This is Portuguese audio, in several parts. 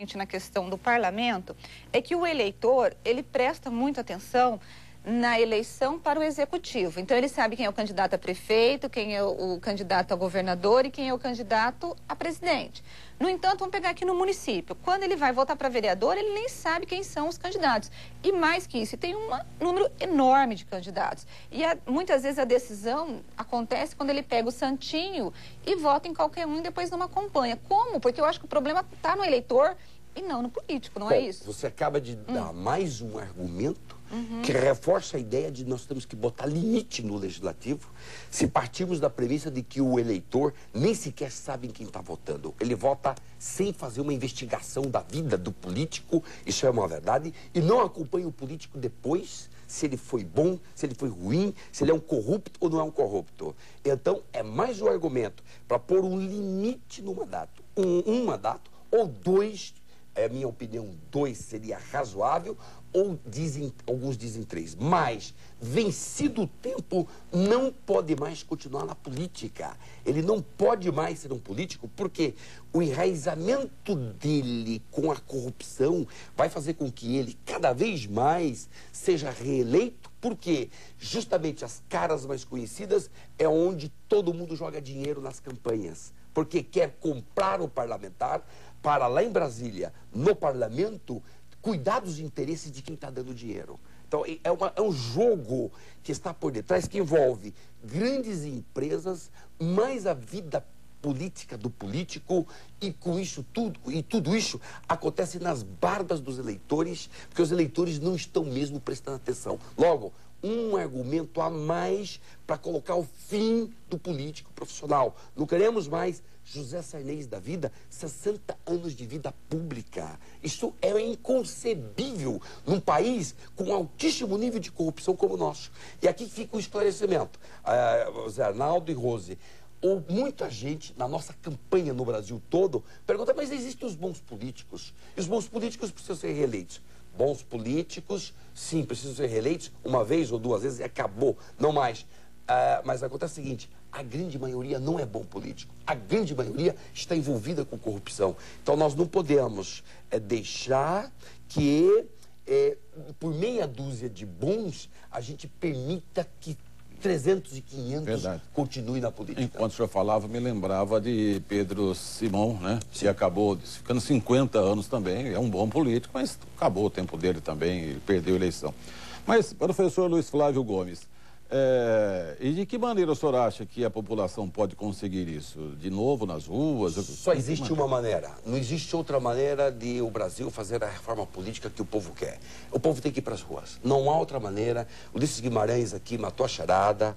Na questão do parlamento, é que o eleitor, ele presta muita atenção na eleição para o executivo. Então, ele sabe quem é o candidato a prefeito, quem é o candidato a governador e quem é o candidato a presidente. No entanto, vamos pegar aqui no município. Quando ele vai votar para vereador, ele nem sabe quem são os candidatos. E mais que isso, tem um número enorme de candidatos. E muitas vezes a decisão acontece quando ele pega o santinho e vota em qualquer um e depois não acompanha. Como? Porque eu acho que o problema está no eleitor e não no político, não é isso? Você acaba de dar mais um argumento que reforça a ideia de nós temos que botar limite no legislativo se partirmos da premissa de que o eleitor nem sequer sabe em quem está votando. Ele vota sem fazer uma investigação da vida do político, isso é uma verdade, e não acompanha o político depois, se ele foi bom, se ele foi ruim, se ele é um corrupto ou não é um corrupto. Então, é mais um argumento para pôr um limite no mandato. Um mandato ou dois. Minha opinião, 2 seria razoável, ou alguns dizem 3. Mas, vencido o tempo, não pode mais continuar na política. Ele não pode mais ser um político, porque o enraizamento dele com a corrupção vai fazer com que ele, cada vez mais, seja reeleito, porque justamente as caras mais conhecidas é onde todo mundo joga dinheiro nas campanhas. Porque quer comprar o parlamentar para lá em Brasília, no parlamento, cuidar dos interesses de quem está dando dinheiro. Então, é um jogo que está por detrás, que envolve grandes empresas, mais a vida política do político, e com isso tudo isso acontece nas barbas dos eleitores, porque os eleitores não estão mesmo prestando atenção. Logo, um argumento a mais para colocar o fim do político profissional. Não queremos mais José Sarney da vida, 60 anos de vida pública. Isso é inconcebível num país com altíssimo nível de corrupção como o nosso. E aqui fica o esclarecimento. Zé Arnaldo e Rose, muita gente, na nossa campanha no Brasil todo, pergunta, mas existem os bons políticos? E os bons políticos precisam ser reeleitos. Bons políticos, sim, precisam ser reeleitos uma vez ou duas vezes e acabou, não mais. Mas acontece o seguinte, a grande maioria não é bom político. A grande maioria está envolvida com corrupção. Então, nós não podemos deixar que, por meia dúzia de bons, a gente permita que 300 e 500 continue na política. Enquanto o senhor falava, me lembrava de Pedro Simão, né? Que acabou ficando 50 anos também. É um bom político, mas acabou o tempo dele também, ele perdeu a eleição. Mas, professor Luiz Flávio Gomes, e de que maneira o senhor acha que a população pode conseguir isso? De novo nas ruas? Só existe uma maneira. Não existe outra maneira de o Brasil fazer a reforma política que o povo quer. O povo tem que ir para as ruas. Não há outra maneira. Ulisses Guimarães aqui matou a charada.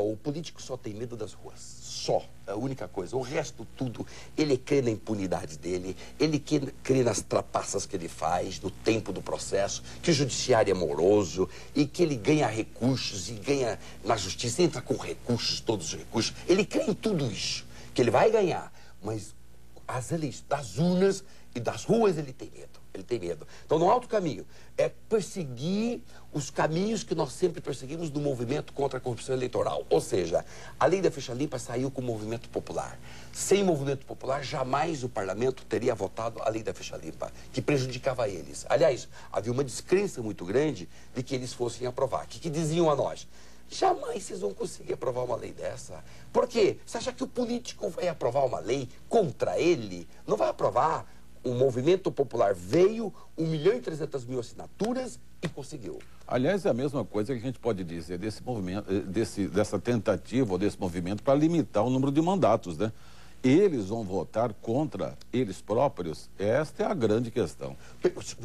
O político só tem medo das ruas. Só. É a única coisa. O resto tudo, ele crê na impunidade dele, ele crê nas trapaças que ele faz, no tempo do processo, que o judiciário é moroso e que ele ganha recursos e ganha na justiça, entra com recursos, todos os recursos. Ele crê em tudo isso, que ele vai ganhar, mas das urnas e das ruas ele tem medo. Ele tem medo. Então, no alto caminho, é perseguir os caminhos que nós sempre perseguimos do movimento contra a corrupção eleitoral. Ou seja, a lei da ficha limpa saiu com o movimento popular. Sem movimento popular, jamais o parlamento teria votado a lei da ficha limpa, que prejudicava eles. Aliás, havia uma descrença muito grande de que eles fossem aprovar. O que diziam a nós? Jamais vocês vão conseguir aprovar uma lei dessa. Por quê? Você acha que o político vai aprovar uma lei contra ele? Não vai aprovar. O movimento popular veio, 1.300.000 assinaturas e conseguiu. Aliás, é a mesma coisa que a gente pode dizer desse movimento, dessa tentativa ou desse movimento para limitar o número de mandatos, né? Eles vão votar contra eles próprios? Esta é a grande questão.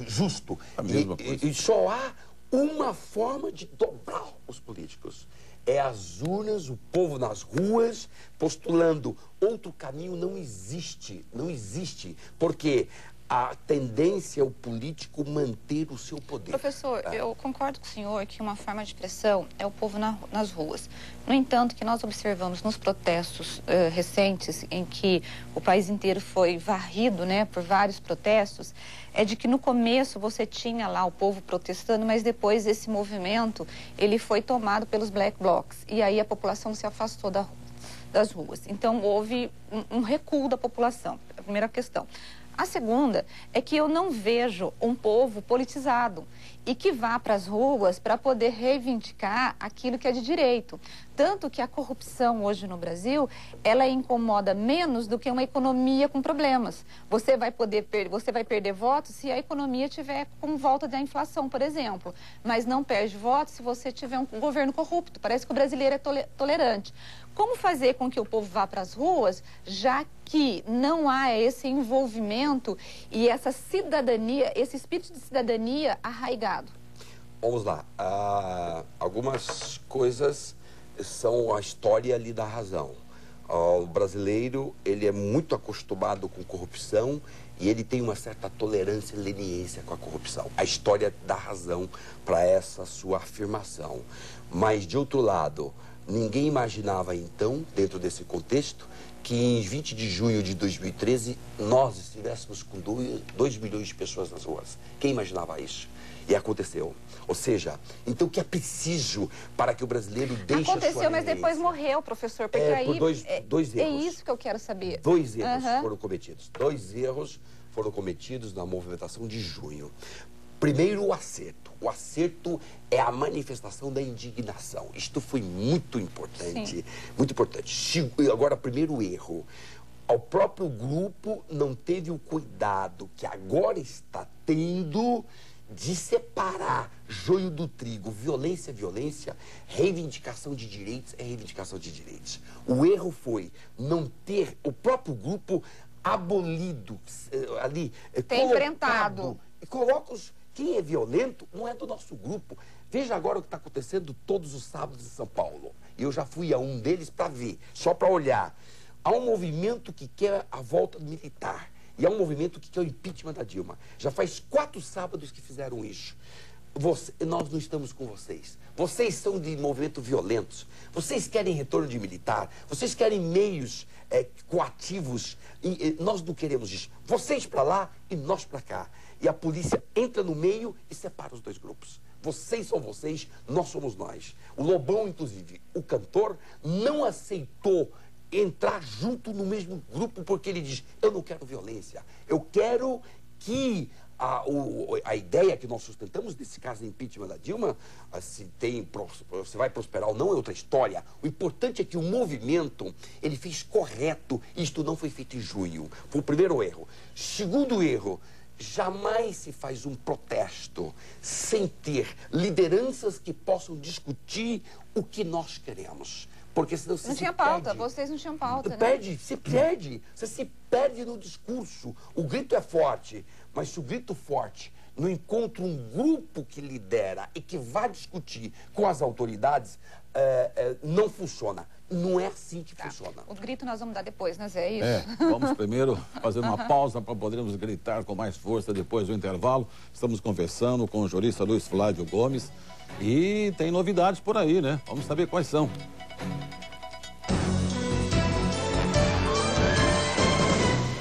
Justo. A mesma coisa. E só há uma forma de dobrar os políticos. É as urnas, o povo nas ruas, postulando. Outro caminho não existe. Não existe. Porque a tendência é o político manter o seu poder. Professor, eu concordo com o senhor que uma forma de pressão é o povo nas ruas. No entanto, que nós observamos nos protestos recentes, em que o país inteiro foi varrido, né, por vários protestos, é de que no começo você tinha lá o povo protestando, mas depois esse movimento, ele foi tomado pelos black blocs. E aí a população se afastou das ruas. Então, houve um recuo da população, a primeira questão. A segunda é que eu não vejo um povo politizado e que vá para as ruas para poder reivindicar aquilo que é de direito. Tanto que a corrupção hoje no Brasil, ela incomoda menos do que uma economia com problemas. Você vai perder votos se a economia tiver com volta da inflação, por exemplo. Mas não perde votos se você tiver um governo corrupto. Parece que o brasileiro é tolerante. Como fazer com que o povo vá para as ruas, já que não há esse envolvimento e essa cidadania, esse espírito de cidadania arraigado? Vamos lá. Algumas coisas são a história lhe dá razão. O brasileiro, ele é muito acostumado com corrupção e ele tem uma certa tolerância e leniência com a corrupção. A história dá razão para essa sua afirmação. Mas, de outro lado, ninguém imaginava, então, dentro desse contexto, que em 20 de junho de 2013 nós estivéssemos com 2 milhões de pessoas nas ruas. Quem imaginava isso? E aconteceu. Ou seja, então o que é preciso para que o brasileiro deixe a sua Aconteceu, mas depois morreu, professor, porque aí... Por dois erros. É isso que eu quero saber. 2 erros foram cometidos. 2 erros foram cometidos na movimentação de junho. Primeiro, o acerto. O acerto é a manifestação da indignação. Isto foi muito importante. Sim. Muito importante. Agora, primeiro erro. O próprio grupo não teve o cuidado que agora está tendo de separar joio do trigo. Violência é violência, reivindicação de direitos é reivindicação de direitos. O erro foi não ter o próprio grupo abolido, ali, enfrentado. E coloca quem é violento não é do nosso grupo. Veja agora o que está acontecendo todos os sábados em São Paulo. Eu já fui a um deles para ver, só para olhar. Há um movimento que quer a volta do militar. E há um movimento que quer o impeachment da Dilma. Já faz 4 sábados que fizeram isso. Nós não estamos com vocês. Vocês são de movimentos violentos. Vocês querem retorno de militar. Vocês querem meios coativos. Nós não queremos isso. Vocês para lá e nós para cá. E a polícia entra no meio e separa os 2 grupos. Vocês são vocês, nós somos nós. O Lobão, inclusive, o cantor, não aceitou entrar junto no mesmo grupo porque ele diz, eu não quero violência, eu quero que a ideia que nós sustentamos desse caso de impeachment da Dilma, se vai prosperar ou não é outra história. O importante é que o movimento, ele fez correto, isto não foi feito em junho. Foi o primeiro erro. Segundo erro, jamais se faz um protesto sem ter lideranças que possam discutir o que nós queremos. Porque senão não tinha pauta, vocês não tinham pauta, né? Você se perde no discurso. O grito é forte, mas se o grito forte não encontra um grupo que lidera e que vai discutir com as autoridades, não funciona. Não é assim que funciona. O grito nós vamos dar depois, né, Zé? É isso? Vamos primeiro fazer uma pausa para podermos gritar com mais força depois do intervalo. Estamos conversando com o jurista Luiz Flávio Gomes e tem novidades por aí, né? Vamos saber quais são.